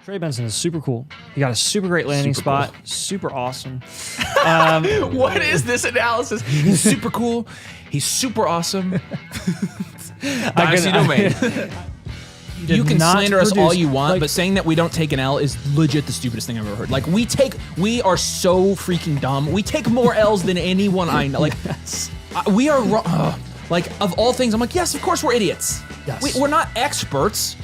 Trey Benson is super cool. He got a super great landing spot. Cool. Super awesome. What is this analysis? He's super cool. He's super awesome. Dynasty Domain. You can slander us all you want, but saying that we don't take an L is legit the stupidest thing I've ever heard. Like, we are so freaking dumb. We take more L's than anyone I know. Like, we are wrong. Like, of all things, I'm like, yes, of course we're idiots. Yes. We're not experts.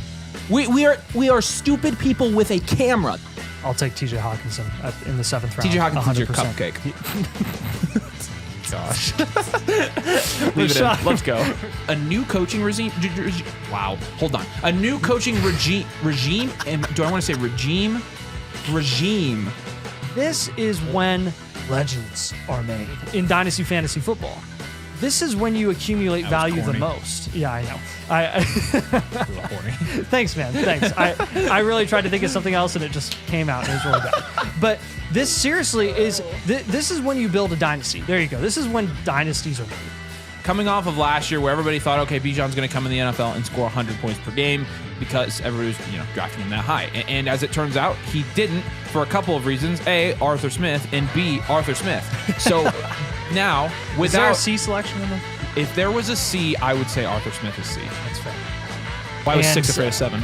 We are stupid people with a camera. I'll take TJ Hawkinson in the 7th round. TJ Hawkinson's your cupcake. Gosh. Leave it in. Let's go. A new coaching regime. Wow. Hold on. A new coaching regime. Do I want to say regime? Regime. This is when legends are made in Dynasty Fantasy Football. This is when you accumulate value the most. Yeah, I know. Thanks, man. Thanks. I really tried to think of something else and it just came out and it was really bad. But this seriously is, this is when you build a dynasty. There you go. This is when dynasties are made. Coming off of last year where everybody thought, okay, Bijan's going to come in the NFL and score 100 points per game because everybody was, drafting him that high. And as it turns out, he didn't for a couple of reasons. A, Arthur Smith, and B, Arthur Smith. So now, without... Is there a C selection in there? If there was a C, I would say Arthur Smith is C. That's fair. Why was 6 afraid of 7?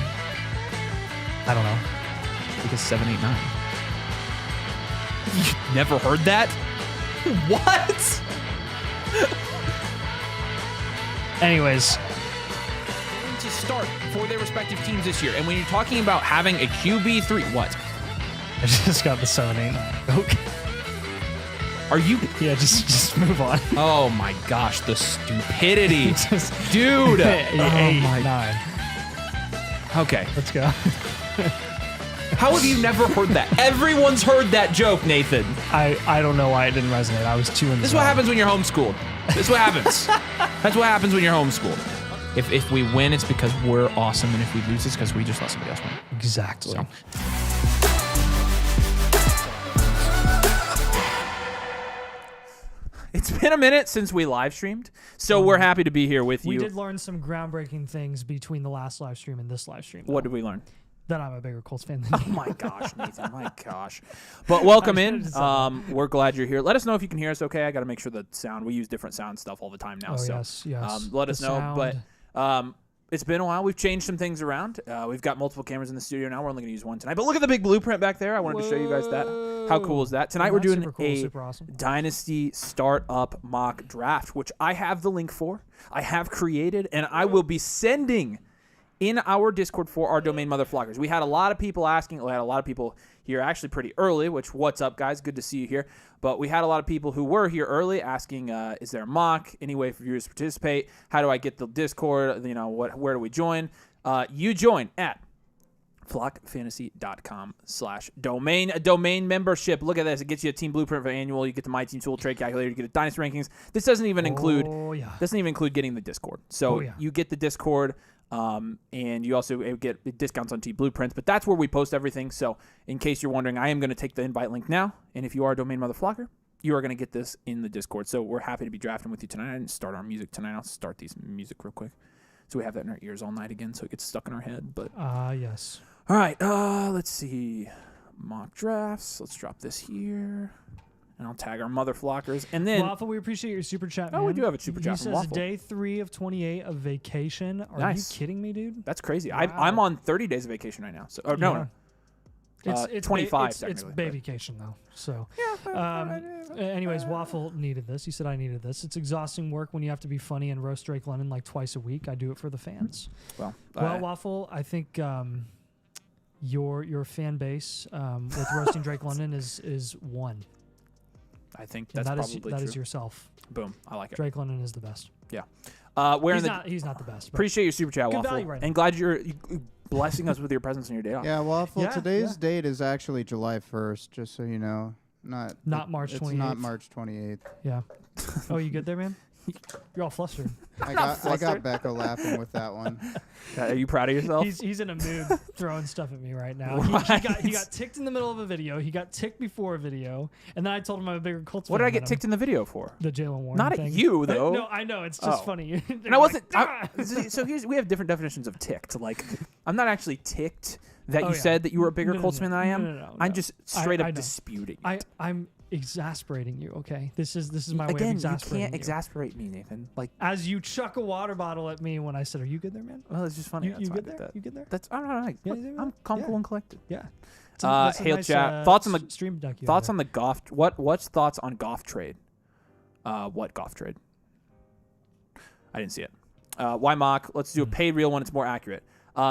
I don't know. Because 7, 8, 9. You never heard that? What? Anyways. To start for their respective teams this year. And when you're talking about having a QB3, what? I just got the 7, 8, 9. Okay. Are you? Yeah, just move on. Oh my gosh, the stupidity. Dude. 8, 9. Okay. Let's go. How have you never heard that? Everyone's heard that joke, Nathan. I don't know why it didn't resonate. I was too in the This is what happens when you're homeschooled. This is what happens. That's what happens when you're homeschooled. If we win, it's because we're awesome, and if we lose, it's because we just let somebody else win. Exactly. So. It's been a minute since we live streamed, so we're happy to be here with you. We did learn some groundbreaking things between the last live stream and this live stream. What did we learn? That I'm a bigger Colts fan than you. Oh my gosh, Nathan, my gosh. But welcome in. We're glad you're here. Let us know if you can hear us okay. I got to make sure the sound, we use different sound stuff all the time now. Oh, so yes. Let us know. But it's been a while. We've changed some things around. We've got multiple cameras in the studio now. We're only going to use one tonight. But look at the big blueprint back there. I wanted to show you guys that. How cool is that? Tonight we're doing super awesome. Dynasty Startup mock draft, which I have the link for. I have created, and I will be sending in our Discord for our domain mother flockers. We had a lot of people asking. We had a lot of people here actually pretty early, which what's up, guys? Good to see you here. But we had a lot of people who were here early asking, is there a mock? Any way for viewers to participate? How do I get the Discord? Where do we join? You join at flockfantasy.com/domain. A domain membership. Look at this. It gets you a team blueprint for annual. You get the My Team Tool trade calculator. You get a dynasty rankings. This doesn't even include getting the Discord. So you get the Discord. And you also get discounts on Team Blueprints, but that's where we post everything. So in case you're wondering, I am going to take the invite link now. And if you are a domain mother flocker, you are going to get this in the Discord. So we're happy to be drafting with you tonight. I didn't start our music tonight. I'll start these music real quick. So we have that in our ears all night again. So it gets stuck in our head, but yes. All right. Let's see mock drafts. Let's drop this here. And I'll tag our mother flockers. And then Waffle, we appreciate your super chat, man. Oh, we do have a super chat from Waffle. He says day 3 of 28 of vacation. Are you kidding me, dude? That's crazy. Wow. I'm on 30 days of vacation right now. So no. It's 25 It's vacation though. So anyways, Waffle needed this. He said I needed this. It's exhausting work when you have to be funny and roast Drake London like twice a week. I do it for the fans. Well, Waffle, I think your fan base with roasting Drake London is one. I think that's probably true. That is yourself. Boom. I like it. Drake London is the best. Yeah. He's not the best. Appreciate your super chat, good Waffle. value right now. And glad you're blessing us with your presence on your day off. Yeah, Waffle, today's date is actually July 1st, just so you know. Not March 28th. It's not March 28th. Yeah. Oh, you good there, man? You're all flustered. I got Becca laughing with that one. Are you proud of yourself? He's in a mood throwing stuff at me right now. He got ticked in the middle of a video. He got ticked before a video, and then I told him I'm a bigger Colts fan. What did I get ticked in the video for? The Jalen Warren Not thing. at you though. No, I know it's just funny. And I wasn't. So we have different definitions of ticked. Like, I'm not actually ticked that you said that you were a bigger Colts fan than I am. No. I'm just straight up disputing it. I'm exasperating you. Okay, this is my way of exasperating you can't exasperate me, Nathan. Like, as you chuck a water bottle at me when I said, "Are you good there, man?" Well, it's just funny. You good there? You good there? That's I don't know. I'm calm, cool, and collected. Yeah. Hail nice, chat. Thoughts on the stream deck. Thoughts on the Goff? What's thoughts on Goff trade? What Goff trade? I didn't see it. Why mock? Let's do a paid real one. It's more accurate.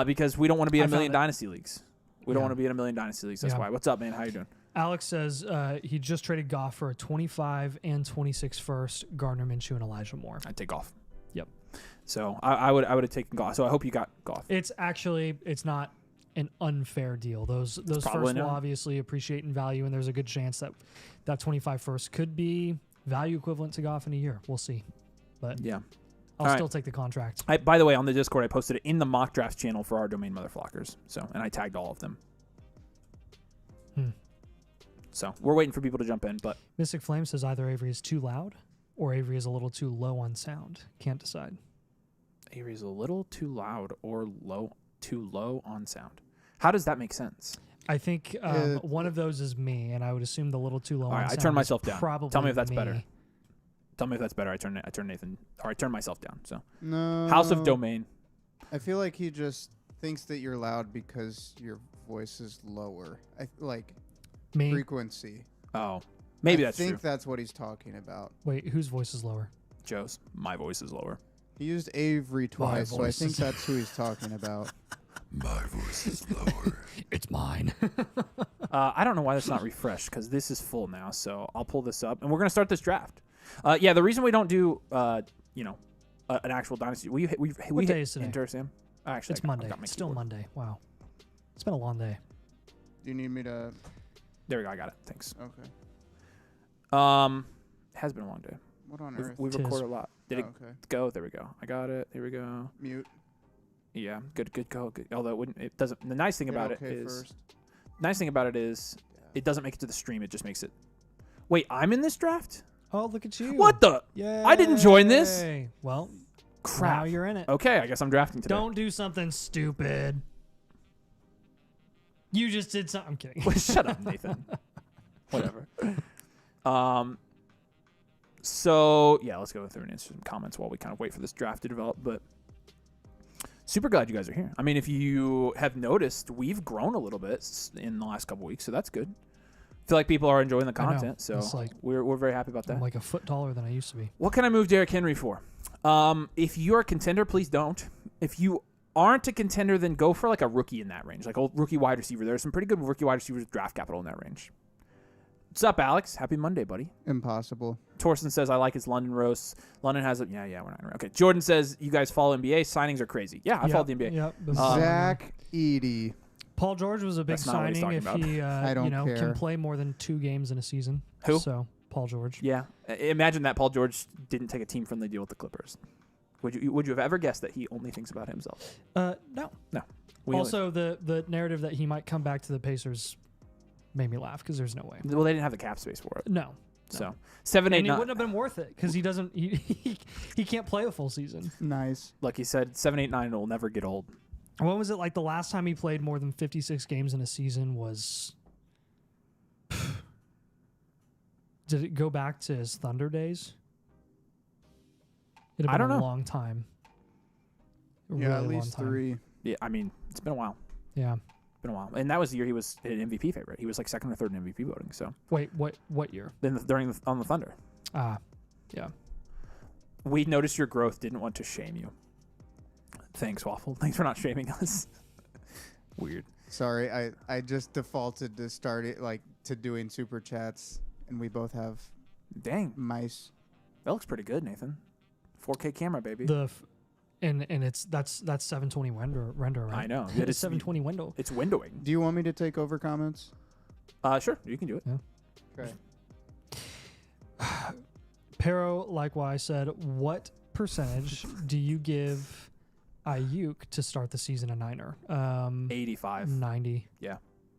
Because we don't want to be in a million dynasty leagues. We don't want to be in a million dynasty leagues. That's why. What's up, man? How you doing? Alex says he just traded Goff for a 25 and 26 first, Gardner Minshew and Elijah Moore. I'd take Goff. Yep. So I would have taken Goff. So I hope you got Goff. It's not an unfair deal. Those first will obviously appreciate in value, and there's a good chance that 25 first could be value equivalent to Goff in a year. We'll see. But yeah. I'll still take the contract. By the way, on the Discord, I posted it in the mock drafts channel for our domain motherflockers. So, and I tagged all of them. So we're waiting for people to jump in. But Mystic Flame says either Avery is too loud or Avery is a little too low on sound. Can't decide. Avery is a little too loud or too low on sound. How does that make sense? I think one of those is me, and I would assume the little too low on sound. I turn myself down. Probably Tell me if that's me. better. Tell me if that's better. I turn Nathan, or I turn myself down. So no. House of Domain. I feel like he just thinks that you're loud because your voice is lower. Frequency. Oh, maybe that's true. I think that's what he's talking about. Wait, whose voice is lower? Joe's. My voice is lower. He used Avery twice, so I think that's who he's talking about. My voice is lower. It's mine. I don't know why that's not refreshed because this is full now. So I'll pull this up, and we're gonna start this draft. The reason we don't do an actual dynasty. We what day is today? Enter, Sam? Actually, it's Monday. It's still Monday. Wow, it's been a long day. Do you need me to? There we go. I got it. Thanks. Okay. It has been a long day. What on earth? We've recorded a lot. Did it okay. go? There we go. I got it. There we go. Mute. Yeah, good go. Good. Although it doesn't. The nice thing about it is, it doesn't make it to the stream. It just makes it. Wait, I'm in this draft? Oh, look at you! What the? Yay. I didn't join this. Well, crap. Now you're in it. Okay, I guess I'm drafting today. Don't do something stupid. You just did something. I'm kidding. Well, shut up, Nathan. Whatever. So yeah, let's go through and answer some comments while we kind of wait for this draft to develop. But super glad you guys are here. I mean, if you have noticed, we've grown a little bit in the last couple weeks, so that's good. I feel like people are enjoying the content, so we're very happy about that. I'm like a foot taller than I used to be. What can I move Derrick Henry for? If you're a contender, please don't. If you aren't a contender, then go for like a rookie in that range, like a rookie wide receiver. There's some pretty good rookie wide receivers with draft capital in that range. What's up, Alex? Happy Monday, buddy. Impossible. Torsten says, I like his London roast. London has a... Yeah, we're not... Okay. Jordan says, you guys follow NBA? Signings are crazy. Yeah, I follow the NBA. Yep. Zach Edey. Paul George was a big signing if he can play more than 2 games in a season. Who? So, Paul George. Yeah. Imagine that Paul George didn't take a team-friendly deal with the Clippers. Would you have ever guessed that he only thinks about himself? No. No. Also, the narrative that he might come back to the Pacers made me laugh because there's no way. Well, they didn't have the cap space for it. No. So 7, 8, and 9. it wouldn't have been worth it because he doesn't. He can't play a full season. Nice. Like he said, 7, 8, 9 will never get old. When was it? Like the last time he played more than 56 games in a season was. Did it go back to his Thunder days? It'd have been a long time. Yeah, at least 3. Yeah, I mean, it's been a while. Yeah. Been a while, and that was the year he was an MVP favorite. He was like 2nd or 3rd in MVP voting. So wait, what year? Then on the Thunder. Yeah. We noticed your growth. Didn't want to shame you. Thanks, Waffle. Thanks for not shaming us. Weird. Sorry, I just defaulted to to doing super chats, and we both have. Dang. Mice. That looks pretty good, Nathan. 4K camera, baby. And that's 720 render, right? I know. It's 720 window. It's windowing. Do you want me to take over comments? Sure. You can do it. Yeah. Okay. Pero likewise said, what percentage do you give Ayuk to start the season a Niner? 85. 90. Yeah.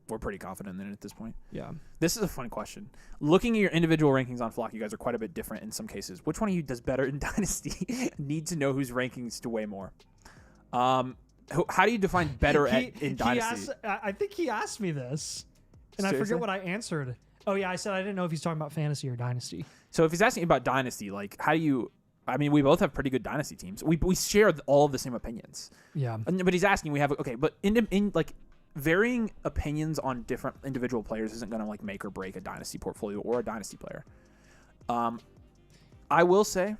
We're pretty confident in it at this point. Yeah. This is a fun question. Looking at your individual rankings on Flock, you guys are quite a bit different in some cases. Which one of you does better in Dynasty? Need to know whose rankings to weigh more. How do you define better in Dynasty? I think he asked me this, and Seriously? I forget what I answered. Oh, yeah, I said I didn't know if he's talking about fantasy or Dynasty. So if he's asking about Dynasty, like, how do you... I mean, we both have pretty good Dynasty teams. We share all of the same opinions. Yeah. But he's asking, we have... Okay, but in like... varying opinions on different individual players isn't going to like make or break a Dynasty portfolio or a Dynasty player. I will say,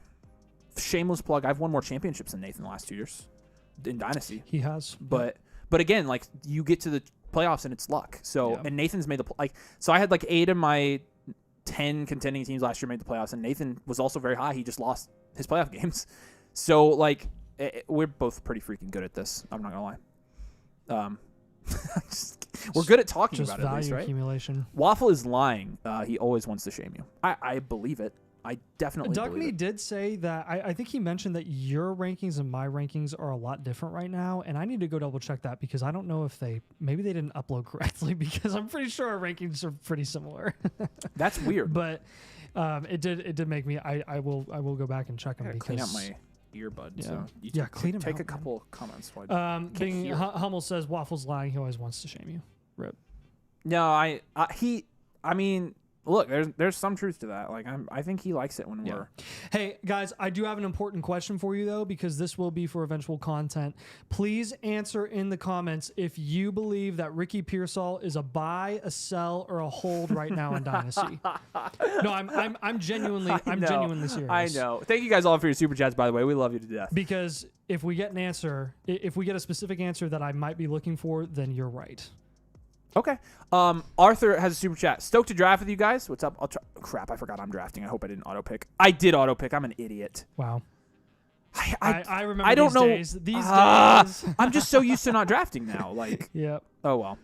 shameless plug, I've won more championships than Nathan the last 2 years in Dynasty. He has. But again, like you get to the playoffs and it's luck. So and Nathan's made so I had like 8 of my 10 contending teams last year made the playoffs, and Nathan was also very high. He just lost his playoff games. So like we're both pretty freaking good at this. I'm not gonna lie. We're good at talking just about it, at least, right? Accumulation. Waffle is lying. He always wants to shame you. I believe it. I definitely Doug believe Me it. did say that. I think he mentioned that your rankings and my rankings are a lot different right now, and I need to go double check that because I don't know if maybe they didn't upload correctly because I'm pretty sure our rankings are pretty similar. That's weird. But it did make me. I will go back and check them because clean out my earbud. Yeah, so clean them. Take out, a couple of comments. Hummel says Waffle's lying. He always wants to shame you. Rip. No, I mean, look, there's some truth to that. Like I think he likes it when we're. Hey guys, I do have an important question for you though, because this will be for eventual content. Please answer in the comments if you believe that Ricky Pearsall is a buy, a sell, or a hold right now in Dynasty. No, I'm genuinely serious. I know. Thank you guys all for your super chats. By the way, we love you to death. Because if we get an answer, if we get a specific answer that I might be looking for, then you're right. Okay. Arthur has a super chat. Stoked to draft with you guys. What's up? Crap, I forgot I'm drafting. I hope I didn't auto pick. I did auto pick. I'm an idiot. Wow. I remember. I don't know. Days. These days. I'm just so used to not drafting now. Like. Yep. Oh well.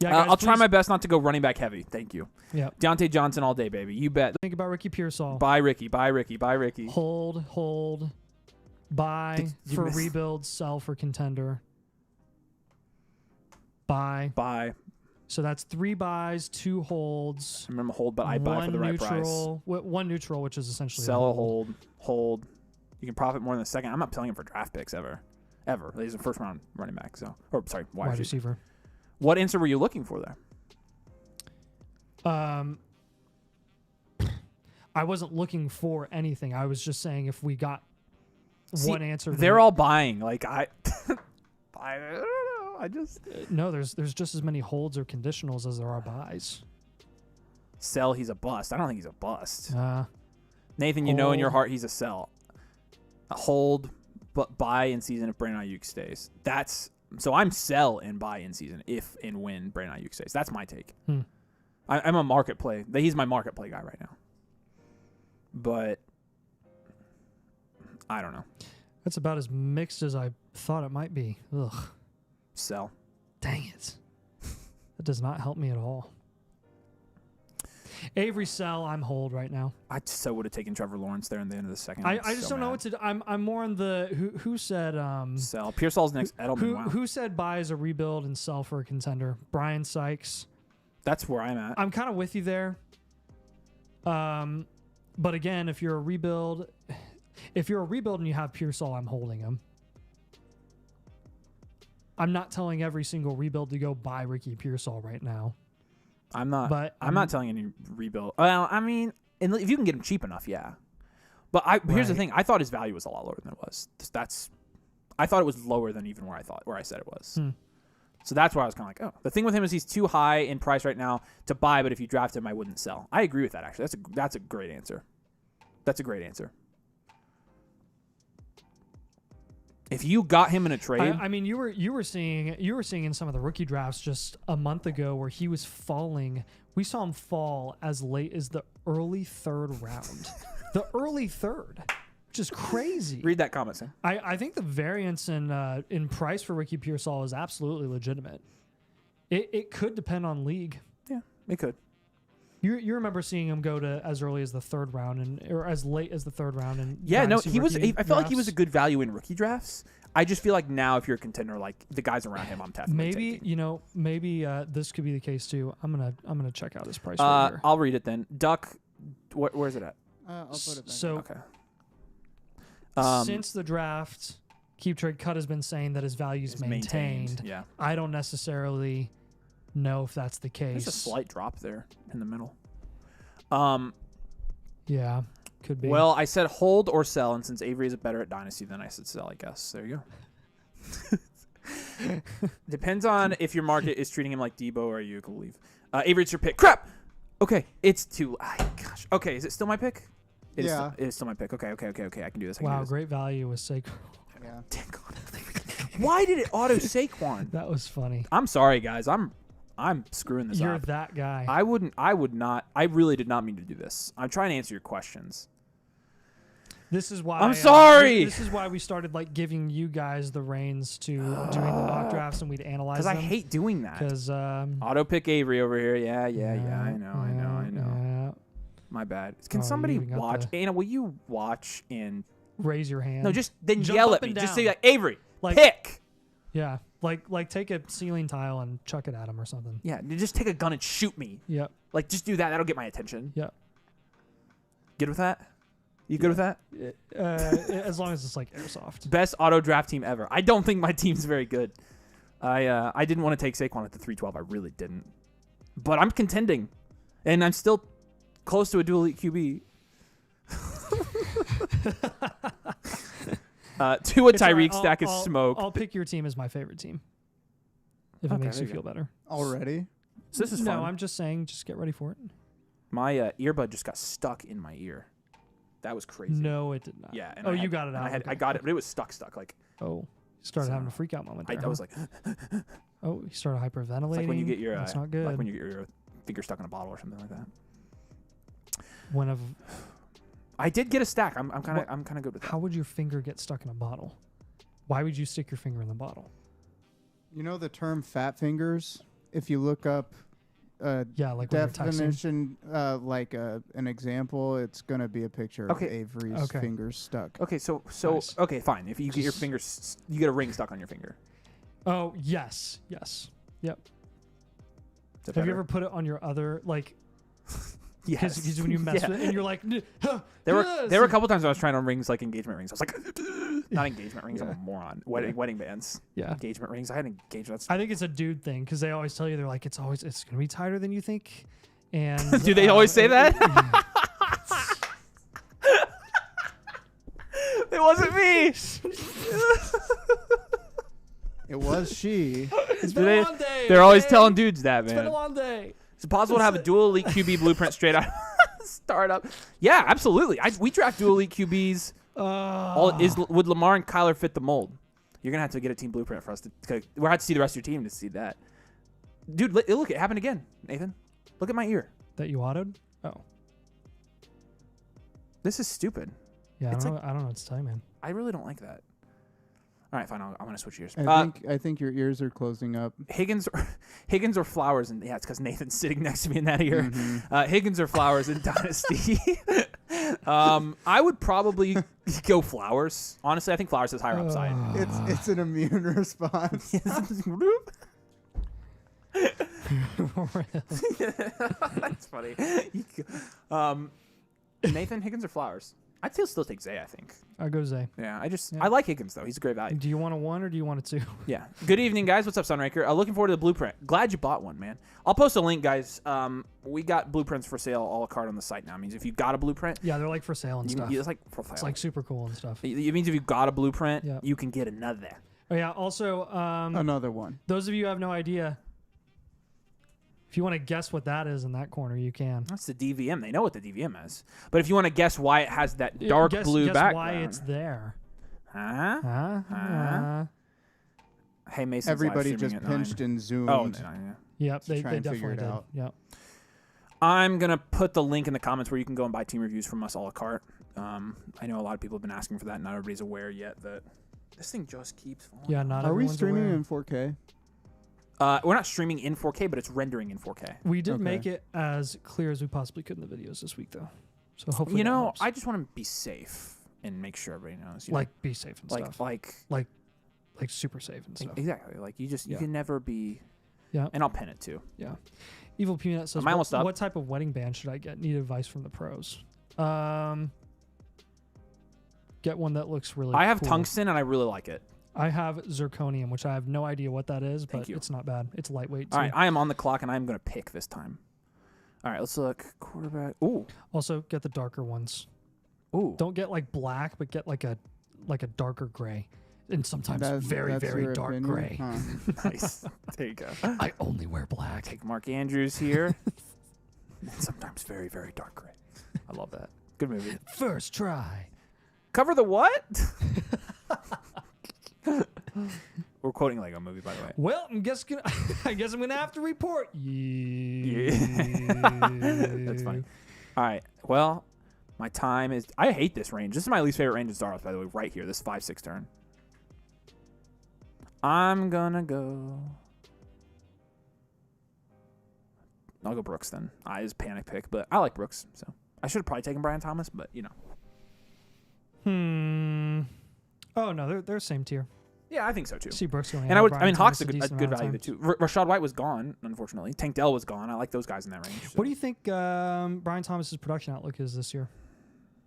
Yeah. Guys, I'll try my best not to go running back heavy. Thank you. Yeah. Deontay Johnson all day, baby. You bet. Think about Ricky Pearsall. Buy Ricky. Buy Ricky. Buy Ricky. Hold. Buy for rebuild. Sell for contender. Buy. So that's 3 buys, 2 holds. I remember hold, but I buy for the right price. One neutral, which is essentially sell a hold. You can profit more than a second. I'm not selling him for draft picks ever. He's a first round running back. Wide receiver. What answer were you looking for there? I wasn't looking for anything. I was just saying if we got one answer. They're all buying. Like I don't know. No, there's just as many holds or conditionals as there are buys. Sell, he's a bust. I don't think he's a bust. Nathan, you know in your heart he's a sell. A hold, but buy in season if Brandon Ayuk stays. So I'm sell and buy in season if and when Brandon Ayuk stays. That's my take. I'm a market play. He's my market play guy right now. But I don't know. That's about as mixed as I thought it might be. Ugh. Sell. Dang it. That does not help me at all. Avery sell. I'm hold right now. I so would have taken Trevor Lawrence there in the end of the second. I just don't know what to do. I'm more on the who said sell. Pearsall's next. Edelman. Who said buy as a rebuild and sell for a contender? Brian Sykes. That's where I'm at. I'm kind of with you there. But again, if you're a rebuild and you have Pearsall, I'm holding him. I'm not telling every single rebuild to go buy Ricky Pearsall right now. I'm not. But I'm not telling any rebuild. Well, I mean, if you can get him cheap enough, yeah. But here's the thing: I thought his value was a lot lower than it was. I thought it was lower than even where I said it was. So that's why I was kind of like, oh. The thing with him is he's too high in price right now to buy. But if you draft him, I wouldn't sell. I agree with that. Actually, that's a great answer. That's a great answer. If you got him in a trade, I mean, you were seeing in some of the rookie drafts just a month ago where he was falling. We saw him fall as late as the early 3rd round, the early 3rd, which is crazy. Read that comment, Sam. I think the variance in price for Ricky Pearsall is absolutely legitimate. It could depend on league. Yeah, it could. You remember seeing him go to as early as the third round or as late as the third round and he was. I felt like he was a good value in rookie drafts. I just feel like now if you're a contender, like the guys around him, I'm definitely taking. Maybe this could be the case too. I'm gonna check out his price right here. I'll read it then. Duck, where's it at? I'll put it back. So okay. Since the draft, Keep Trade Cut has been saying that his value's maintained. Yeah. I don't necessarily know if that's the case. There's a slight drop there in the middle. Yeah, could be. Well, I said hold or sell, and since Avery is better at Dynasty, then I said sell, I guess. There you go. Depends on if your market is treating him like Debo or you can leave. Avery's your pick. Crap! Okay, it's too... gosh. Okay, is it still my pick? It is still my pick. Okay. I can do this. Wow, great value with Saquon. Yeah. Why did it auto Saquon? That was funny. I'm sorry, guys. I'm screwing this up. You're that guy. I would not. I really did not mean to do this. I'm trying to answer your questions. This is why I'm sorry. This is why we started like giving you guys the reins to doing the mock drafts, and we'd analyze them. Because I hate doing that. Because auto pick Avery over here. Yeah. I know. Yeah. My bad. Can somebody watch? Anna, will you watch and raise your hand? No, just then Jump yell up at me. and Just down. say like Avery, Like, pick. Yeah, like take a ceiling tile and chuck it at him or something. Yeah, just take a gun and shoot me. Yep. Like just do that. That'll get my attention. Yep. Good with that? You good with that? As long as it's like airsoft. Best auto draft team ever. I don't think my team's very good. I didn't want to take Saquon at the 312. I really didn't. But I'm contending, and I'm still close to a dual elite QB. Tua Tyreek stack is smoke. I'll pick your team as my favorite team. If it makes you feel better. Already? So this is fun. No, I'm just saying, just get ready for it. My earbud just got stuck in my ear. That was crazy. No, it did not. Yeah. And you got it out. I got it, but it was stuck. Like. Oh, you started having a freak out moment there. I was like. Oh, you started hyperventilating. It's like when you get your. That's not good. Like when you get your finger stuck in a bottle or something like that. I did get a stack. I'm kind of good with that. How would your finger get stuck in a bottle? Why would you stick your finger in the bottle? You know the term fat fingers? If you look up like definition, like an example, it's going to be a picture of Avery's fingers stuck. Okay, so nice. Okay, fine. If you get your fingers, you get a ring stuck on your finger. Oh, yes. Yep. Have you ever put it on your other, like... Yes. Because when you mess with it, and you're like... There were a couple times I was trying on rings, like engagement rings. I was like... Not engagement rings, I'm a moron. Wedding bands. Yeah. Engagement rings. I had engagements. I think it's a dude thing, because they always tell you, they're like, it's going to be tighter than you think. And do they always say that? It wasn't me. It was she. It's been a long day. They're always telling dudes that, man. It's been a long day. Is it possible to have a dual elite QB blueprint straight out startup? Yeah, absolutely. We draft dual elite QBs. Would Lamar and Kyler fit the mold? You're gonna have to get a team blueprint for us to. We're gonna have to see the rest of your team to see that. Dude, look, it happened again, Nathan. Look at my ear. That you autoed? Oh. This is stupid. Yeah, I don't know what to tell you, man. I really don't like that. All right, fine. I'm gonna switch ears. I think your ears are closing up. Higgins or Flowers, and yeah, it's because Nathan's sitting next to me in that ear. Mm-hmm. Higgins or Flowers in Dynasty. I would probably go Flowers. Honestly, I think Flowers has higher upside. It's an immune response. That's funny. Nathan, Higgins or Flowers? I'd still take Zay, I think. I'll go Zay. Yeah, I like Higgins, though. He's a great value. Do you want a 1 or do you want a 2? Yeah. Good evening, guys. What's up, Sunraker? Looking forward to the blueprint. Glad you bought one, man. I'll post a link, guys. We got blueprints for sale a la carte on the site now. It means if you got a blueprint... Yeah, they're like for sale and stuff. It's like for sale. It's like super cool and stuff. It means if you got a blueprint, you can get another. Oh, yeah. Also... another one. Those of you who have no idea... If you want to guess what that is in that corner, you can. That's the DVM. They know what the DVM is. But if you want to guess why it has that dark blue background. Why it's there. Hey, Mason. Everybody just pinched and zoomed. Oh, yeah. Yep, they definitely did. Yep. I'm going to put the link in the comments where you can go and buy team reviews from us a la carte. I know a lot of people have been asking for that. Not everybody's aware yet that this thing just keeps falling. Yeah, not Are we everyone's streaming aware. in 4K? We're not streaming in 4K, but it's rendering in 4K. We did make it as clear as we possibly could in the videos this week, though. So hopefully, I just want to be safe and make sure everybody knows. Be safe and stuff. Like super safe and stuff. Exactly. Like you can never be. Yeah. And I'll pin it too. Yeah. Evil Peanut says, what type of wedding band should I get? Need advice from the pros. Get one that looks really. I have cool. tungsten and I really like it. I have zirconium, which I have no idea what that is, but it's not bad. It's lightweight too. All right, I am on the clock and I'm going to pick this time. All right, let's look. Quarterback. Ooh. Also, get the darker ones. Ooh. Don't get like black, but get like a darker gray. And sometimes very, very dark opinion? Gray. Huh. Nice. There you go. I only wear black. Take Mark Andrews here. And sometimes very, very dark gray. I love that. Good movie. First try. Cover the what? We're quoting Lego Movie, by the way. Well, I guess I'm gonna have to report. Yeah. That's funny. All right. Well, my time is. I hate this range. This is my least favorite range in Star Wars, by the way. Right here, this 5/6 turn. I'm gonna go. I'll go Brooks then. His panic pick, but I like Brooks, so I should have probably taken Brian Thomas, but Oh no, they're same tier. Yeah, I think so too. See Brooks going. And Hawk's a good value too. Rashad White was gone, unfortunately. Tank Dell was gone. I like those guys in that range. So. What do you think Brian Thomas's production outlook is this year?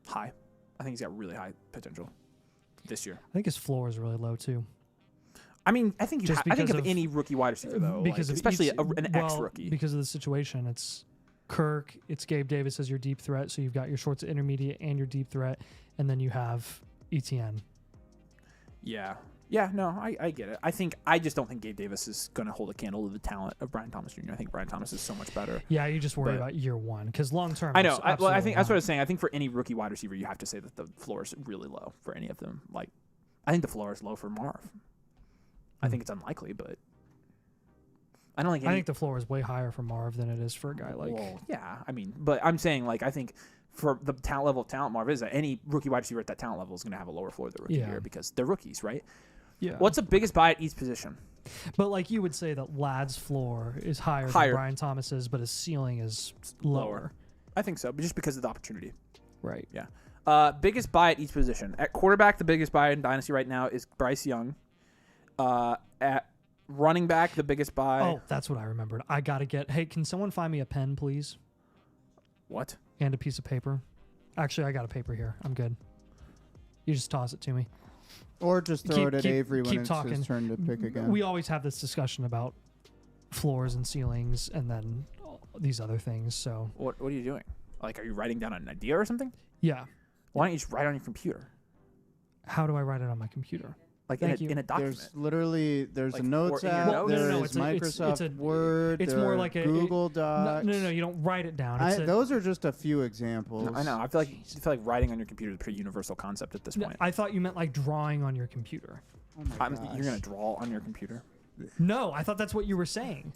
High. I think he's got really high potential this year. I think his floor is really low too. I mean, I think of any rookie wide receiver though, especially an ex-rookie. Because of the situation, it's Kirk, it's Gabe Davis as your deep threat, so you've got your short to intermediate and your deep threat, and then you have ETN. Yeah. Yeah, no, I get it. I just don't think Gabe Davis is going to hold a candle to the talent of Brian Thomas Jr. I think Brian Thomas is so much better. Yeah, you just worry about year one because long term. I know. I think that's what I was saying. I think for any rookie wide receiver, you have to say that the floor is really low for any of them. Like, I think the floor is low for Marv. I think it's unlikely, but I don't think. I think the floor is way higher for Marv than it is for a guy like. Well, yeah, I mean, but I'm saying I think. For the talent level of talent Marv is, any rookie wide receiver at that talent level is going to have a lower floor than rookie year because they're rookies, right? Yeah. What's the biggest buy at each position? But like you would say that Ladd's floor is higher than Brian Thomas's, but his ceiling is lower. I think so, but just because of the opportunity. Right. Yeah. Biggest buy at each position. At quarterback, the biggest buy in Dynasty right now is Bryce Young. At running back, the biggest buy. Oh, that's what I remembered. I got to get. Hey, can someone find me a pen, please? What? And a piece of paper. Actually, I got a paper here. I'm good. You just toss it to me. Or just throw it at Avery when it's his turn to pick again. We always have this discussion about floors and ceilings and then these other things. So what are you doing? Like, are you writing down an idea or something? Yeah. Why don't you just write it on your computer? How do I write it on my computer? Like in a document. There's a Notes app. There's Microsoft Word. It's more like a Google Docs. No, you don't write it down. Those are just a few examples. No, I know. I feel like writing on your computer is a pretty universal concept at this point. I thought you meant like drawing on your computer. Oh my gosh. You're gonna draw on your computer? No, I thought that's what you were saying.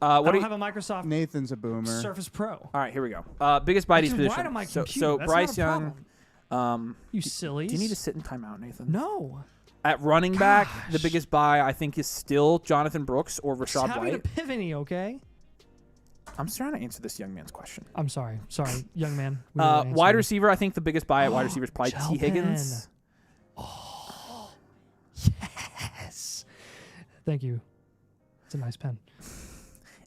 I don't have a Microsoft. Nathan's a boomer. Surface Pro. All right, here we go. Biggest buy at each position. Right on my computer. So that's Bryce not a Young. You sillies. Do you need to sit in timeout, Nathan? No. At running back, the biggest buy I think is still Jonathan Brooks or Rashad White. Having an epiphany, okay? I'm trying to answer this young man's question. I'm sorry, young man. Wide receiver, I think the biggest buy at wide receiver is probably T. Higgins. Oh, yes. Thank you. It's a nice pen.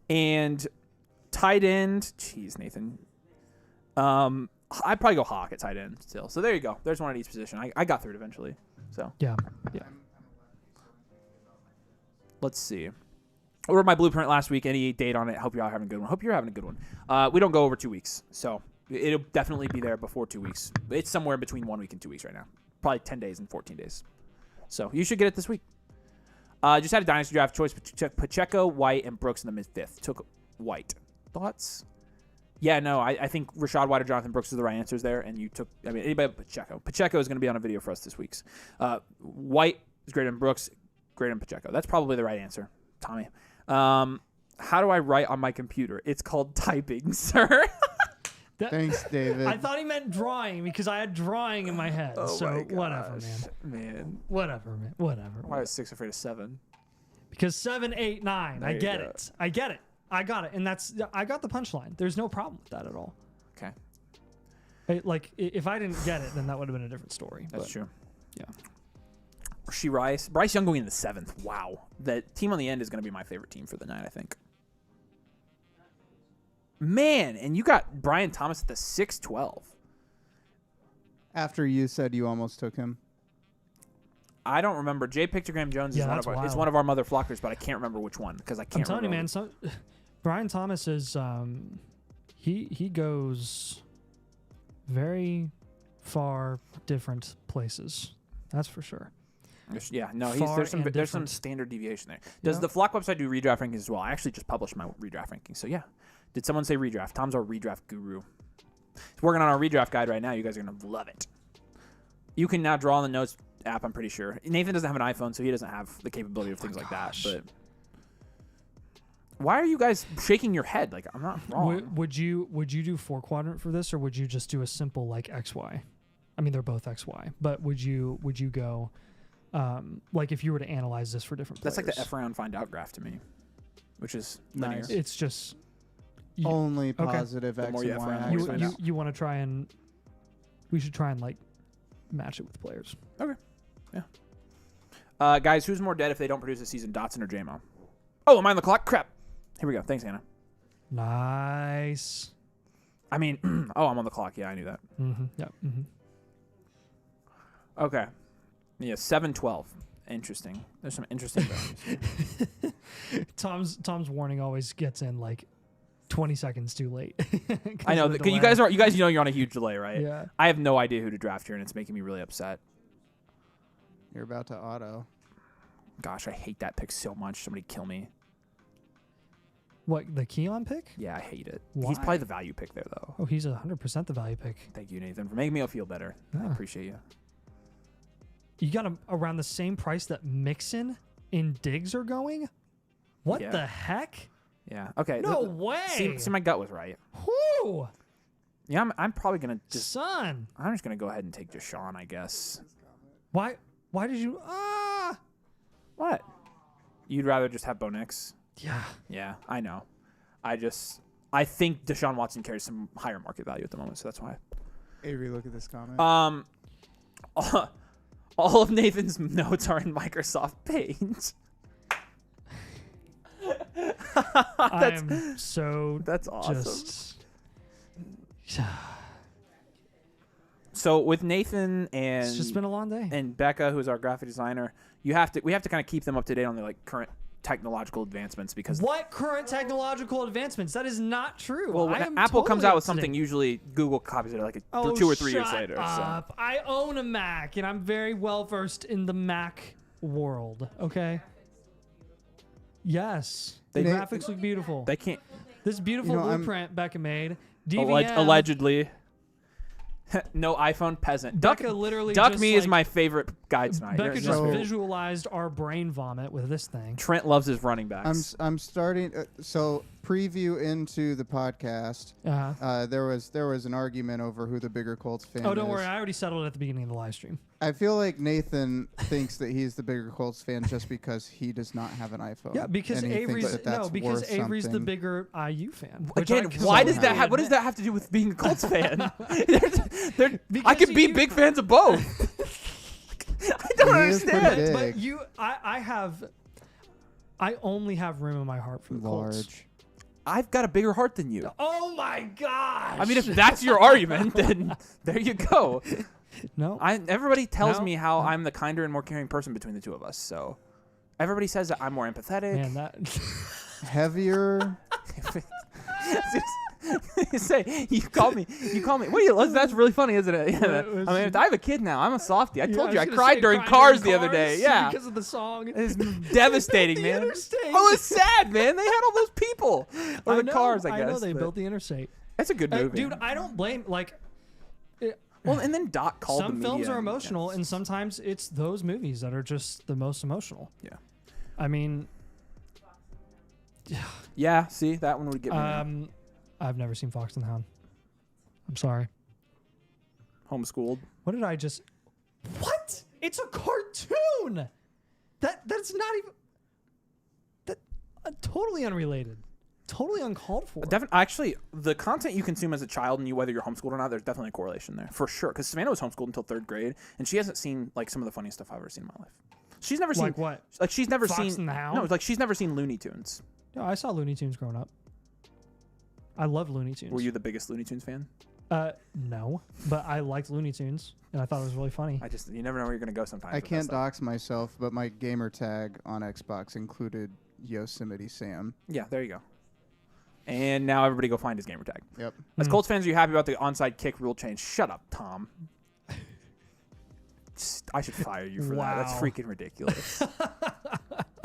And tight end, jeez, Nathan. I'd probably go Hawk at tight end still. So there you go. There's one at each position. I got through it eventually. So yeah. Let's see. Or my blueprint last week. Any date on it? Hope you're all having a good one. Hope you're having a good one. We don't go over 2 weeks, so it'll definitely be there before 2 weeks. It's somewhere between 1 week and 2 weeks right now. Probably 10 days and 14 days. So you should get it this week. Just had a dynasty draft choice: Pacheco, White, and Brooks in the mid-5th. Took White. Thoughts? Yeah, no, I think Rashad White or Jonathan Brooks are the right answers there, and you took, anybody but Pacheco. Pacheco is going to be on a video for us this week. White is greater than Brooks, greater than Pacheco. That's probably the right answer, Tommy. How do I write on my computer? It's called typing, sir. Thanks, David. I thought he meant drawing because I had drawing in my head. Oh so my whatever, man. Whatever, man. Whatever. Why is 6 afraid of 7? Because 7, 8, 9. I get it. I get it. I got it. And I got the punchline. There's no problem with that at all. Okay. If I didn't get it, then that would have been a different story. That's true. Yeah. Bryce Young going in the 7th. Wow. The team on the end is going to be my favorite team for the night, I think. Man, and you got Brian Thomas at the 6-12. After you said you almost took him. I don't remember. Jay Pictogram Jones is one of our mother flockers, but I can't remember which one because I can't remember. I'm telling you, man. Brian Thomas is he goes very far different places. That's for sure. Yeah, no, there's some standard deviation there. Does the Flock website do redraft rankings as well? I actually just published my redraft rankings. So yeah, did someone say redraft? Tom's our redraft guru. He's working on our redraft guide right now. You guys are gonna love it. You can now draw on the notes app. I'm pretty sure. Nathan doesn't have an iPhone, so he doesn't have the capability of things like that. But why are you guys shaking your head? Like I'm not wrong. Would you do 4-quadrant for this, or would you just do a simple like XY? I mean, they're both XY, but would you go? Like if you were to analyze this for different players. That's like the F round find out graph to me, which is linear. Nice. It's just only positive X and Y. You want to try and we should try and like match it with players. Okay. Yeah. Guys, who's more dead if they don't produce this season, Dotson or JMO? Oh, am I on the clock? Crap. Here we go. Thanks, Hannah. Nice. I mean, I'm on the clock. Yeah, I knew that. Mm-hmm. Yeah. Mm-hmm. Okay. Yeah, 7-12. Interesting. There's some interesting values. Tom's warning always gets in like 20 seconds too late. I know. You guys know you're on a huge delay, right? Yeah. I have no idea who to draft here, and it's making me really upset. You're about to auto. Gosh, I hate that pick so much. Somebody kill me. What, the Keon pick? Yeah, I hate it. Why? He's probably the value pick there, though. Oh, he's 100% the value pick. Thank you, Nathan, for making me feel better. Yeah. I appreciate you. You got him around the same price that Mixon and Diggs are going? What the heck? Yeah. Okay. No way. See, my gut was right. Whoo! Yeah, I'm probably gonna just. I'm just gonna go ahead and take Deshaun, I guess. Why did you? What? You'd rather just have Bo Nix? Yeah. Yeah, I know. I think Deshaun Watson carries some higher market value at the moment, so that's why. Avery, look at this comment. All of Nathan's notes are in Microsoft Paint. That's awesome. So with Nathan and it's just been a long day, and Becca, who's our graphic designer, we have to kind of keep them up to date on the like current technological advancements because what current technological advancements? That is not true. Well, when Apple comes out with something, usually Google copies it like 2 or 3 years later. So. I own a Mac and I'm very well versed in the Mac world. Okay. Yes, the graphics look beautiful. They can't. This beautiful blueprint Becca made. DVM, allegedly. No iPhone peasant. Becca literally Duck Me is my favorite guy tonight. Becca just visualized our brain vomit with this thing. Trent loves his running backs. I'm starting. So preview into the podcast. There was an argument over who the bigger Colts fan is. Oh, don't worry. I already settled it at the beginning of the live stream. I feel like Nathan thinks that he's the bigger Colts fan just because he does not have an iPhone. Yeah, because Avery's the bigger IU fan. Again, why does that have? What does that have to do with being a Colts fan? I can be big fans of both. I don't understand. But I only have room in my heart for the Colts. I've got a bigger heart than you. Oh my gosh! I mean, if that's your argument, then there you go. No. Everybody tells me how I'm the kinder and more caring person between the two of us. So everybody says that I'm more empathetic. Man, that heavier. You call me. Wait, that's really funny, isn't it? Yeah. I mean, I have a kid now. I'm a softie. I told you I cried during Cars the other day. Yeah, because of the song. It's devastating, man. Oh, it's sad, man. They had all those people or the cars. I guess I know they built the interstate. That's a good movie, dude. I don't blame Well, and then Doc called some films are emotional, and sometimes it's those movies that are just the most emotional. Yeah, I mean, yeah. See, that one would get me. I've never seen Fox and the Hound. I'm sorry. Homeschooled. What did I just? What? It's a cartoon. That's not even. Totally unrelated. Totally uncalled for. Actually, the content you consume as a child, and whether you're homeschooled or not, there's definitely a correlation there for sure. Because Savannah was homeschooled until 3rd grade, and she hasn't seen like some of the funniest stuff I've ever seen in my life. She's never seen like what? Like she's never Fox seen and the Hound? No, like she's never seen Looney Tunes. No, I saw Looney Tunes growing up. I love Looney Tunes. Were you the biggest Looney Tunes fan? No, but I liked Looney Tunes, and I thought it was really funny. You never know where you're gonna go sometimes. I can't dox myself, but my gamer tag on Xbox included Yosemite Sam. Yeah, there you go. And now everybody go find his gamer tag. Yep. As Colts fans, are you happy about the onside kick rule change? Shut up, Tom. I should fire you for that. That's freaking ridiculous.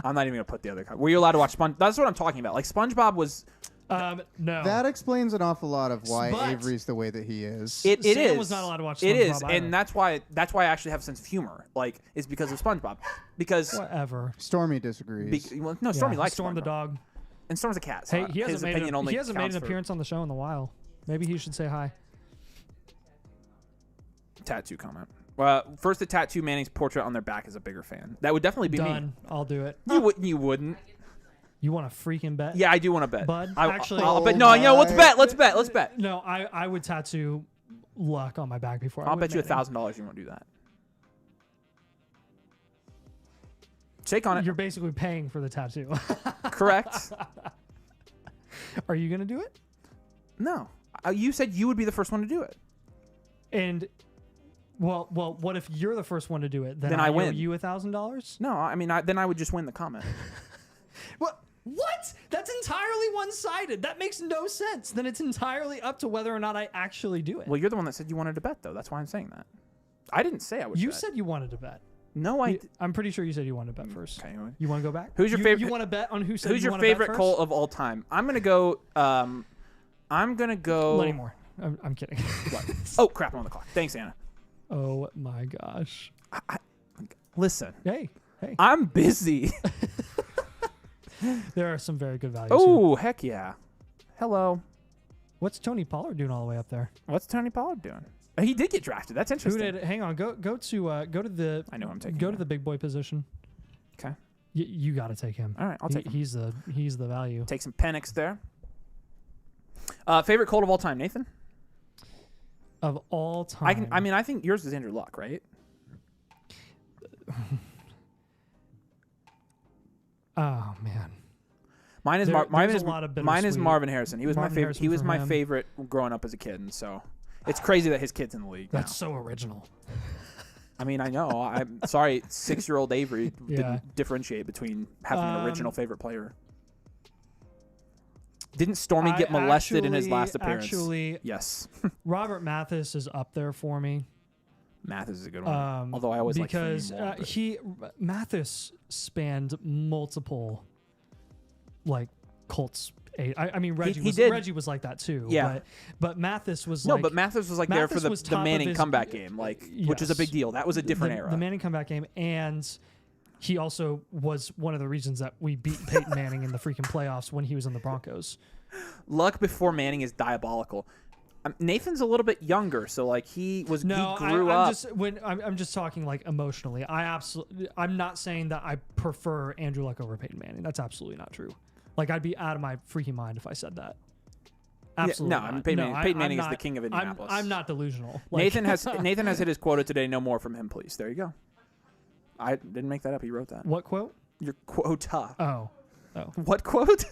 I'm not even going to put the other... Were you allowed to watch SpongeBob? That's what I'm talking about. Like, SpongeBob was... No. That explains an awful lot of why Avery's the way that he is. It Sam is. was not allowed to watch SpongeBob It is, either. and that's why I actually have a sense of humor. Like, it's because of SpongeBob. Because... Whatever. Stormy disagrees. Stormy likes Storm SpongeBob. the dog. And Storm's a cat. So Hey, he hasn't made an appearance on the show in a while. Maybe he should say hi. Tattoo comment. Well, first the tattoo Manning's portrait on their back is a bigger fan. That would definitely be Done. me. I'll do it. You wouldn't. You want to freaking bet? Yeah, I do want to bet. Bud, actually, I'll bet. No, let's bet. Let's bet. No, I would tattoo luck on my back before. I'll bet you $1,000 you won't do that. Shake on it. You're basically paying for the tattoo. Correct. Are you gonna do it? No. You said you would be the first one to do it. And well, what if you're the first one to do it? Then I win. Owe you $1,000? No, I mean, then I would just win the comment. What? That's entirely one-sided. That makes no sense. Then it's entirely up to whether or not I actually do it. Well, you're the one that said you wanted to bet, though. That's why I'm saying that. I didn't say I would. You bet. said you wanted to bet. No, I'm pretty sure you said you wanted to bet first. Okay. You want to go back? Who's your favorite? You want to bet on who said who's your favorite Colt of all time? I'm gonna go. Lenny Moore. I'm kidding. What? Oh crap! I'm on the clock. Thanks, Anna. Oh my gosh. Listen. Hey. I'm busy. There are some very good values. Oh heck yeah! Hello. What's Tony Pollard doing all the way up there? What's Tony Pollard doing? He did get drafted. That's interesting. Hang on. Go to the. I know I'm taking. Go to the big boy position. Okay. You got to take him. All right, I'll take him. He's the value. Take some Penix there. Favorite Colt of all time, Nathan? Of all time. I think yours is Andrew Luck, right? Oh man. Mine is Marvin Harrison. He was my favorite. He was my him. favorite growing up as a kid, and so it's crazy that his kid's in the league. That's so original. I mean, I know. I'm sorry, 6-year-old Avery didn't differentiate between having an original favorite player. Didn't Stormy get molested in his last appearance? Actually, yes. Robert Mathis is up there for me. Mathis is a good one. Although I always because like Mathis spanned multiple Colts. I mean Reggie was like that too. Yeah. But Mathis was but Mathis was there for the Manning comeback game, which is a big deal. That was a different era. The Manning comeback game, and he also was one of the reasons that we beat Peyton Manning in the freaking playoffs when he was in the Broncos. Luck before Manning is diabolical. Nathan's a little bit younger, so he grew up. I'm just talking emotionally. I'm not saying that I prefer Andrew Luck over Peyton Manning. That's absolutely not true. I'd be out of my freaking mind if I said that. Absolutely. Yeah, Peyton Manning is the king of Indianapolis. I'm not delusional. Nathan has hit his quota today. No more from him, please. There you go. I didn't make that up. He wrote that. What quote? Your quota. Oh. What quote?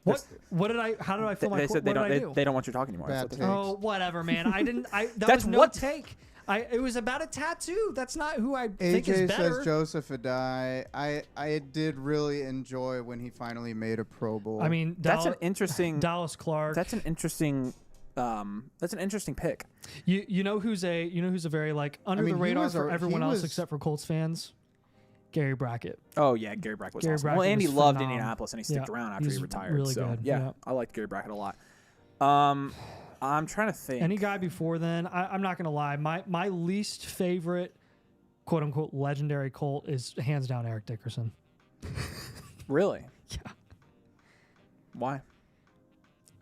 What did I? How did I feel? They said they don't want you talking anymore. Oh, whatever, man. I didn't. That was no take. It was about a tattoo. That's not who I think is better. AJ says Joseph Adai. I did really enjoy when he finally made a Pro Bowl. I mean, that's an interesting Dallas Clark. That's an interesting pick. You know who's a very under the radar for everyone else except for Colts fans? Gary Brackett. Oh yeah, Gary Brackett was awesome. Well, Andy loved Indianapolis, and he stuck around after he retired. Really so good. Yeah, I liked Gary Brackett a lot. I'm trying to think. Any guy before then, I'm not gonna lie. My least favorite, quote unquote, legendary Colt is hands down Eric Dickerson. Really? Yeah. Why?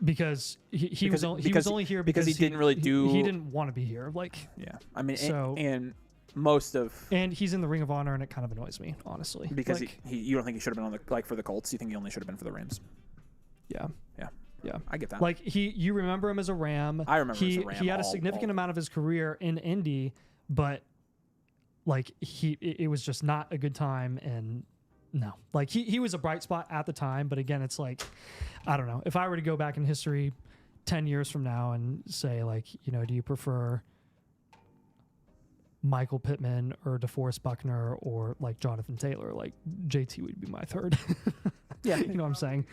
Because he was only here because he didn't really do. He didn't want to be here. Yeah, I mean, so and And he's in the Ring of Honor, and it kind of annoys me, honestly. Because you don't think he should have been on for the Colts? You think he only should have been for the Rams? Yeah. Yeah, I get that. Like you remember him as a Ram. I remember him as a Ram. He had a significant amount of his career in Indy, but like it was just not a good time. And no, like he was a bright spot at the time, but again, it's like, I don't know. If I were to go back in history 10 years from now and say, like, do you prefer Michael Pittman or DeForest Buckner or like Jonathan Taylor? Like JT would be my third. Yeah. You know what I'm saying?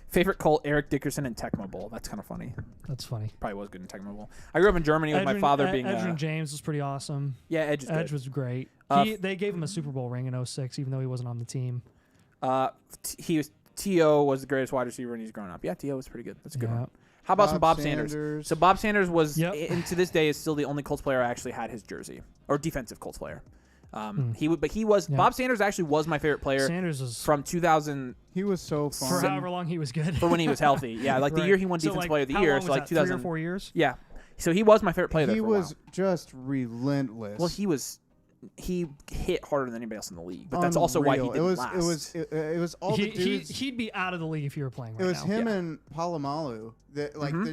Favorite Colt, Eric Dickerson and Tecmo Bowl. That's kind of funny. That's funny. Probably was good in Tecmo Bowl. I grew up in Germany with my father being Edgerrin James was pretty awesome. Yeah, Edge was great. They gave him a Super Bowl ring in 2006, even though he wasn't on the team. T.O. was the greatest wide receiver when he's growing up. Yeah, T.O. was pretty good. That's a good one. How about some Bob Sanders? So Bob Sanders was, and to this day, is still the only Colts player I actually had his jersey, or defensive Colts player. Bob Sanders actually was my favorite player. Sanders was from 2000. He was so fun for however long he was good. For when he was healthy, yeah, like the year he won Defensive Player of the Year, so like 2000, 3 or 4 years. Yeah, so he was my favorite player. He was just relentless. Well, he hit harder than anybody else in the league, but that's also why he didn't last. It was all the dudes. He'd be out of the league if you were playing right now. It was him and Palomalu.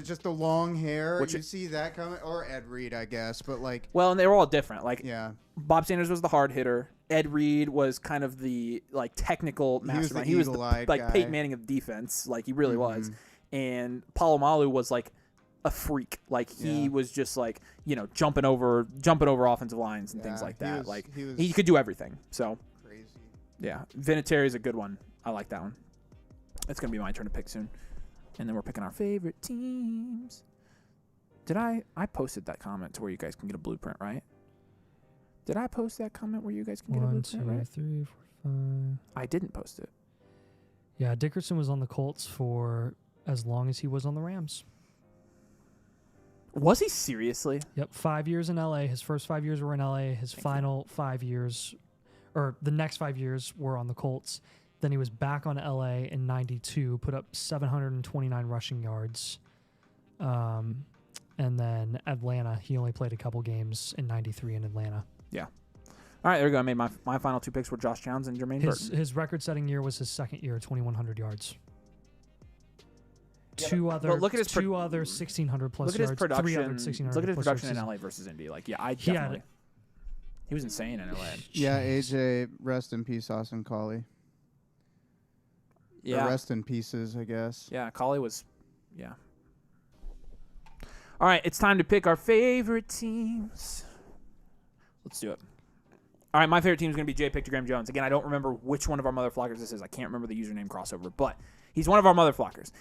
Just the long hair. You see that coming, or Ed Reed, I guess. But like, well, and they were all different. Like, yeah, Bob Sanders was the hard hitter. Ed Reed was kind of the like technical mastermind. He was the like Peyton Manning of defense. Like he really was. And Palomalu was like a freak. Like he was just like, jumping over offensive lines and things like that. He could do everything. So crazy. Yeah, Vinatieri is a good one. I like that one. It's gonna be my turn to pick soon, and then we're picking our favorite teams. Did I posted that comment to where you guys can get a blueprint, right? Did I post that comment where you guys can get a blueprint, right? 1, 2, 3, 4, 5. I didn't post it. Yeah, Dickerson was on the Colts for as long as he was on the Rams. Was he seriously? Yep, 5 years in L.A. His first 5 years were in L.A. His final 5 years, or the next 5 years, were on the Colts. Then he was back on L.A. in 92, put up 729 rushing yards. And then Atlanta, he only played a couple games in 93 in Atlanta. Yeah. All right, there we go. I made my final 2 picks were Josh Downs and Jermaine Burton. His record-setting year was his second year, 2,100 yards. Two other 1,600 plus look at his yards. Production, 3 other 1,600 look at his plus production yards. in LA versus Indy. Like, yeah, I definitely. He was insane in LA. Yeah, AJ, rest in peace, Austin Collie. Yeah. Or rest in pieces, I guess. Yeah, Collie was. Yeah. All right, it's time to pick our favorite teams. Let's do it. All right, my favorite team is going to be Jay Pictogram Jones. Again, I don't remember which one of our motherflockers this is. I can't remember the username crossover, but he's one of our motherflockers.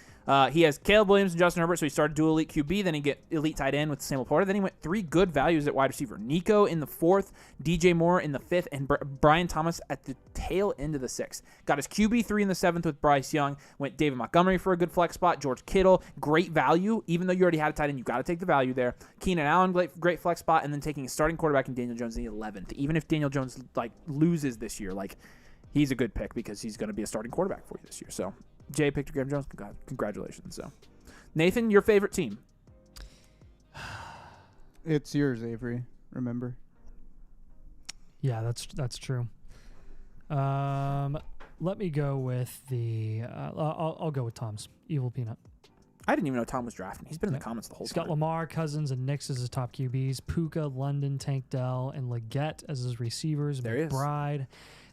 He has Caleb Williams and Justin Herbert, so he started dual elite QB. Then he get elite tight end with Sam Laporta. Then he went 3 good values at wide receiver. Nico in the 4th, DJ Moore in the 5th, and Brian Thomas at the tail end of the 6th. Got his QB 3 in the 7th with Bryce Young. Went David Montgomery for a good flex spot. George Kittle, great value. Even though you already had a tight end, you got to take the value there. Keenan Allen, great flex spot, and then taking a starting quarterback in Daniel Jones in the 11th. Even if Daniel Jones loses this year, he's a good pick because he's going to be a starting quarterback for you this year. So Jay Pictogram Jones, congratulations. So, Nathan, your favorite team? It's yours, Avery. Remember? Yeah, that's true. Let me go with the. I'll go with Tom's Evil Peanut. I didn't even know Tom was drafting. He's been in the comments the whole time. He's got Lamar, Cousins, and Nix as his top QBs. Puka, London, Tank Dell, and Leggett as his receivers. There he is. McBride.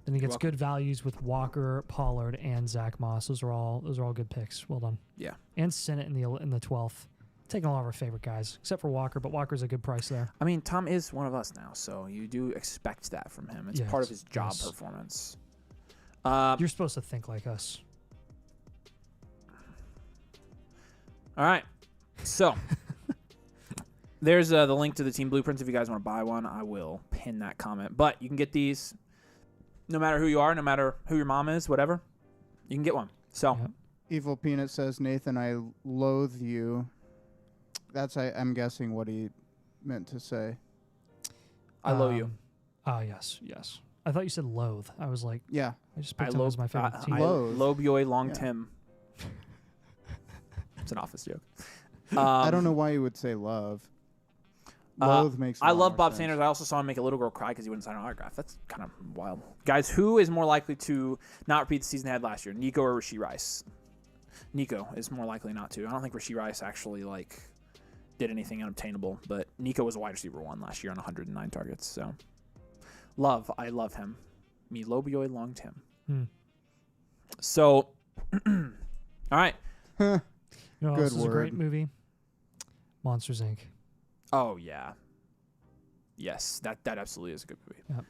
Then he gets good values with Walker, Pollard, and Zach Moss. Those are all good picks. Well done. Yeah. And Sinnott in the 12th. Taking all of our favorite guys, except for Walker, but Walker's a good price there. I mean, Tom is one of us now, so you do expect that from him. It's part of his job performance. You're supposed to think like us. All right. So there's the link to the team blueprints. If you guys want to buy one, I will pin that comment. But you can get these no matter who you are, no matter who your mom is, whatever. You can get one. So Evil Peanut says, Nathan, I loathe you. That's, I'm guessing, what he meant to say. I loathe you. Oh, yes. I thought you said loathe. I was like, yeah. I just picked him as my favorite team. Lobe Yoy Long Tim. It's an office joke. I don't know why you would say love. makes a I lot love more Bob sense. Sanders. I also saw him make a little girl cry because he wouldn't sign an autograph. That's kind of wild. Guys, who is more likely to not repeat the season they had last year, Nico or Rashee Rice? Nico is more likely not to. I don't think Rashee Rice actually did anything unobtainable, but Nico was a wide receiver 1 last year on 109 targets. So, I love him. Me Lobioi longed him. So, all right. You know what Good else is a word. great movie? Monsters, Inc. Oh yeah. Yes, that absolutely is a good movie. Yep.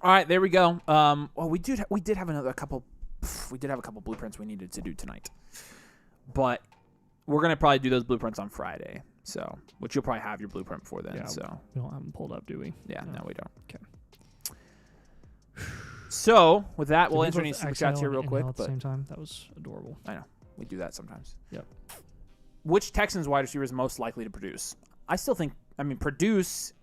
All right, there we go. Well, we did have a couple blueprints we needed to do tonight, but we're gonna probably do those blueprints on Friday. So, which you'll probably have your blueprint before then. Yeah, so we don't have them pulled up, do we? yeah, no, we don't. Okay. So with that, we'll Did we answer any both super chats here exhale real and quick. inhale at the But same time, that was adorable. I know we do that sometimes. Yep. Which Texans wide receiver is most likely to produce? I still think. I mean, produce.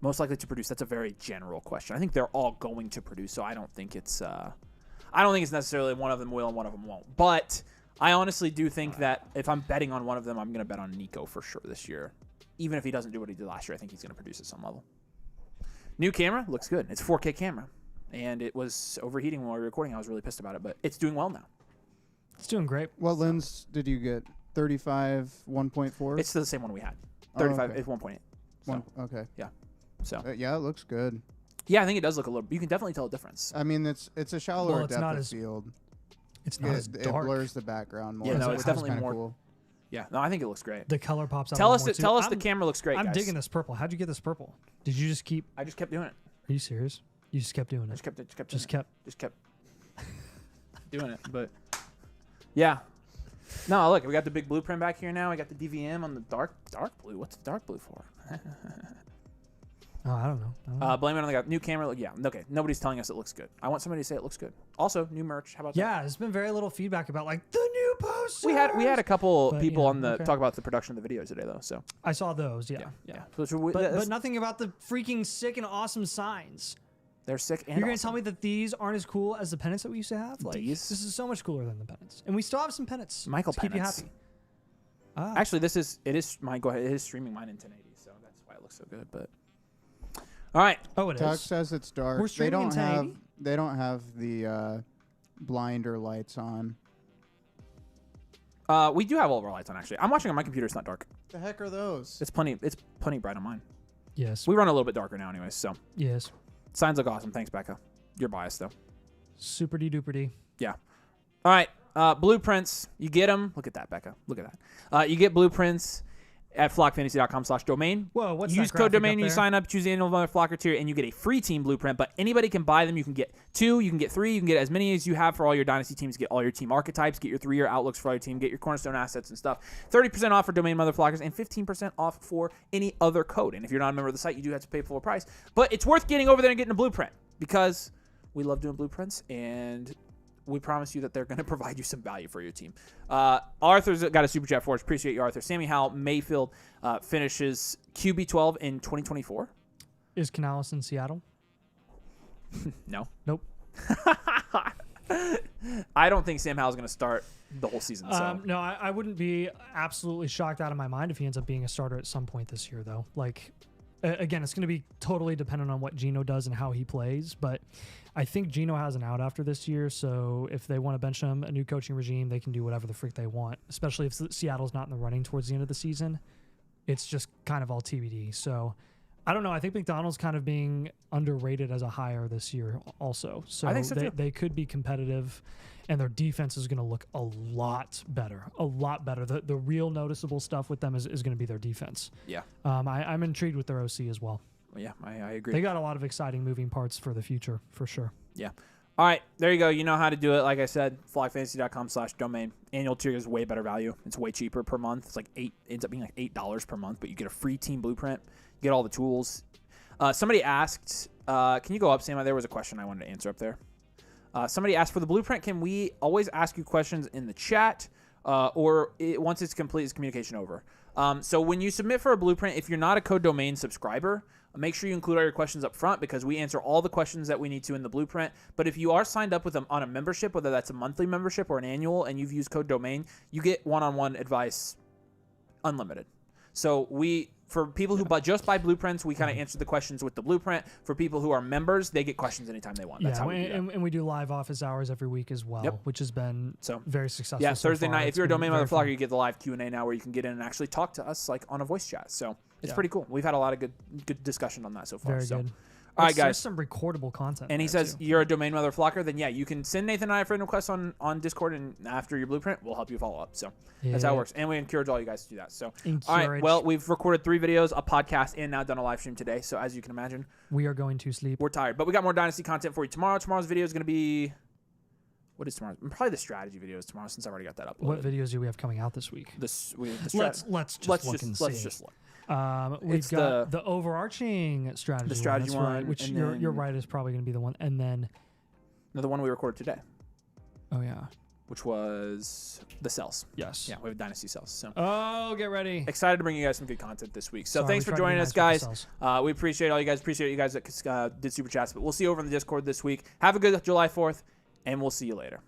Most likely to produce. That's a very general question. I think they're all going to produce, so I don't think it's. I don't think it's necessarily one of them will and one of them won't. But I honestly do think that if I'm betting on one of them, I'm going to bet on Nico for sure this year. Even if he doesn't do what he did last year, I think he's going to produce at some level. New camera looks good. It's a 4K camera, and it was overheating while we were recording. I was really pissed about it, but it's doing well now. It's doing great. What lens did you get? 35 1.4? It's the same one we had. 35. Okay. It's 1.8. So, Okay. yeah. So Yeah, it looks good. yeah, I think it does look a little. You can definitely tell a difference. I mean, it's a shallower Well, it's depth not of as field. It's not as It dark. blurs the background more. Yeah, no, so it's it's definitely kinda more- cool. Yeah, no, I think it looks great. The color pops out. Tell a us little that. more, Tell too. us the camera looks great. I'm guys. digging this purple. How'd you get this purple? Did you just keep? I just kept doing it. Are you serious? You just kept doing I it. just kept doing it. But yeah. No, look, we got the big blueprint back here now. We got the DVM on the dark blue. What's the dark blue for? Oh, I don't know. Blame it on the guy. New camera. Look, yeah. Okay. Nobody's telling us it looks good. I want somebody to say it looks good. Also, new merch. How about that? Yeah, there's been very little feedback about the new posters. We had a couple But, people yeah, on the okay. talk about the production of the video today though. So I saw those. Yeah. But nothing about the freaking sick and awesome signs. they're sick. And You're gonna awesome. tell me that these aren't as cool as the pennants that we used to have? These? This is so much cooler than the pennants, and we still have some pennants. Michael to keep pennants. you happy. Actually, it is streaming mine in 1080, so that's why it looks so good. But all right. Oh, it Tuck is. says it's dark. We're streaming in 1080? They don't have the blinder lights on. We do have all of our lights on. Actually, I'm watching on my computer. It's not dark. The heck are those? It's plenty bright on mine. Yes. We run a little bit darker now, anyways. So Yes. signs look awesome. Thanks, Becca. You're biased though. Super duper dee. Yeah. All right. Blueprints. You get them. Look at that, Becca. Look at that. You get blueprints at flockfantasy.com/domain. Whoa, what's Use that code graphic domain up when you there? sign up. Choose the annual Flocker tier, and you get a free team blueprint. But anybody can buy them. You can get 2. You can get 3. You can get as many as you have for all your dynasty teams. Get all your team archetypes. Get your 3-year outlooks for all your team. Get your cornerstone assets and stuff. 30% off for domain mother flockers and 15% off for any other code. And if you're not a member of the site, you do have to pay full price. But it's worth getting over there and getting a blueprint because we love doing blueprints and we promise you that they're going to provide you some value for your team. Arthur's got a super chat for us. Appreciate you, Arthur. Sammy Howell Mayfield finishes QB12 in 2024. Is Canales in Seattle? No. Nope. I don't think Sam Howell's going to start the whole season. So. No, I wouldn't be absolutely shocked out of my mind if he ends up being a starter at some point this year, though. Again, it's going to be totally dependent on what Geno does and how he plays, but I think Geno has an out after this year, so if they want to bench him, a new coaching regime, they can do whatever the freak they want, especially if Seattle's not in the running towards the end of the season. It's just kind of all TBD. So I don't know. I think McDonald's kind of being underrated as a hire this year also. So, I think so too. They could be competitive, and their defense is going to look a lot better. A lot better. The real noticeable stuff with them is going to be their defense. Yeah. I'm intrigued with their OC as well. Yeah, I agree. They got a lot of exciting moving parts for the future, for sure. Yeah. All right, there you go. You know how to do it. Like I said, flockfantasy.com/domain. Annual tier is way better value. It's way cheaper per month. It's ends up being like $8 per month, but you get a free team blueprint. You get all the tools. Somebody asked, can you go up, Sam? There was a question I wanted to answer up there. Somebody asked for the blueprint. Can we always ask you questions in the chat, or once it's complete, is communication over? So when you submit for a blueprint, if you're not a Code Domain subscriber, make sure you include all your questions up front because we answer all the questions that we need to in the blueprint. But if you are signed up with them on a membership, whether that's a monthly membership or an annual, and you've used Code Domain, you get one-on-one advice unlimited. So for people who just buy blueprints, we kind of answer the questions with the blueprint. For people who are members, they get questions anytime they want. That's how we do that. And we do live office hours every week as well, which has been very successful. Yeah, Thursday night. If you're a domain motherfucker, you get the live Q&A now where you can get in and actually talk to us like on a voice chat. So it's pretty cool. We've had a lot of good discussion on that so far. Very good. All right, guys. There's some recordable content. And he says, you're a domain motherfucker, then you can send Nathan and I a friend request on Discord, and after your blueprint, we'll help you follow up. So that's how it works. And we encourage all you guys to do that. So, all right, well, we've recorded 3 videos, a podcast, and now done a live stream today. So as you can imagine, we are going to sleep. We're tired, but we got more Dynasty content for you tomorrow. Tomorrow's video is going to be, what is tomorrow? Probably the strategy videos tomorrow, since I've already got that uploaded. What videos do we have coming out this week? Let's just look. We've got the overarching strategy. The strategy one, right, which you're right is probably going to be the one, and then another one we recorded today. Oh yeah, which was the cells. Yes. Yeah, we have Dynasty cells. So get ready. Excited to bring you guys some good content this week. So thanks for joining us, guys. We appreciate all you guys. Appreciate you guys that did super chats. But we'll see you over in the Discord this week. Have a good July 4th, and we'll see you later.